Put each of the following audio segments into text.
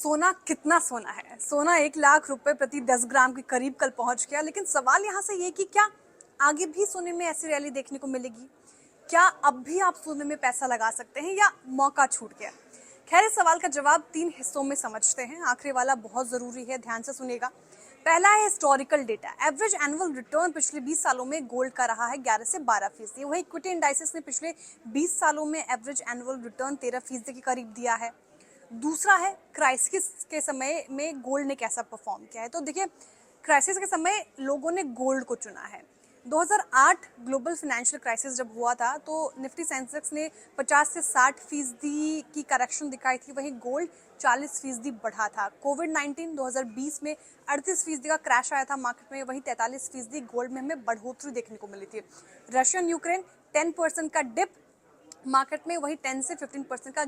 सोना कितना सोना है? सोना 1 लाख रुपए प्रति 10 ग्राम के करीब कल पहुंच गया। लेकिन सवाल यहाँ से ये कि क्या आगे भी सोने में ऐसी रैली देखने को मिलेगी? क्या अब भी आप सोने में पैसा लगा सकते हैं या मौका छूट गया? खैर, इस सवाल का जवाब 3 हिस्सों में समझते हैं। आखिरी वाला बहुत जरूरी है, ध्यान से सुनिएगा। पहला है historical data. Average annual return पिछले 20 सालों में गोल्ड का रहा है 11 से 12%। वही इक्विटी इंडाइसेस ने पिछले 20 सालों में एवरेज एनुअल रिटर्न 13% के करीब दिया है। दूसरा है क्राइसिस के समय में गोल्ड ने कैसा परफॉर्म किया है। तो देखिए, क्राइसिस के समय लोगों ने गोल्ड को चुना है। 2008 ग्लोबल फाइनेंशियल क्राइसिस जब हुआ था तो निफ्टी सेंसेक्स ने 50 से 60% की करेक्शन दिखाई थी, वहीं गोल्ड 40% बढ़ा था। कोविड-19 2020 में 38% का क्रैश आया था मार्केट में, वहीं 43% गोल्ड में हमें बढ़ोतरी देखने को मिली थी। रशियन यूक्रेन 10% का डिप मार्केट में, वहीं 10 से 15% का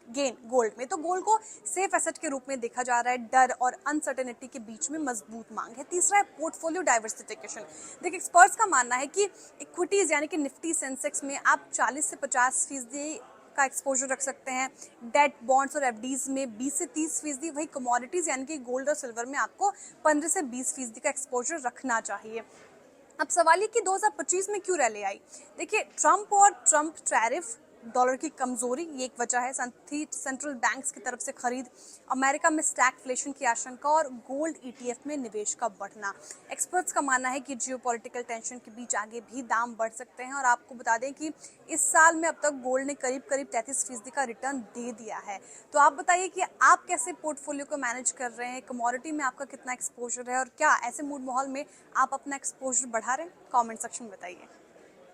गेन गोल्ड में। तो गोल्ड को सेफ एसेट के रूप में देखा जा रहा है। डर और अनसर्टेनिटी के बीच में मजबूत मांग है। तीसरा है पोर्टफोलियो डाइवर्सिफिकेशन। देखिए, एक्सपर्ट्स का मानना है कि इक्विटीज यानी कि निफ्टी सेंसेक्स में आप 40 से 50% का एक्सपोजर रख सकते हैं। डेट, बॉन्ड्स और एफडीज में 20 से 30%। वही कमोडिटीज यानी कि गोल्ड और सिल्वर में आपको 15 से 20% का एक्सपोजर रखना चाहिए। अब सवाल ये कि 2025 में क्यों रैली आई? देखिए, ट्रम्प टैरिफ, डॉलर की कमजोरी, ये एक वजह है। साथ ही सेंट्रल बैंक्स की तरफ से खरीद, अमेरिका में स्टैगफ्लेशन की आशंका और गोल्ड ईटीएफ में निवेश का बढ़ना। एक्सपर्ट्स का मानना है कि जियोपॉलिटिकल टेंशन के बीच आगे भी दाम बढ़ सकते हैं। और आपको बता दें कि इस साल में अब तक गोल्ड ने करीब 33% का रिटर्न दे दिया है। तो आप बताइए कि आप कैसे पोर्टफोलियो को मैनेज कर रहे हैं? कमोडिटी में आपका कितना एक्सपोजर है और क्या ऐसे मूड माहौल में आप अपना एक्सपोजर बढ़ा रहे हैं? कमेंट सेक्शन में बताइए।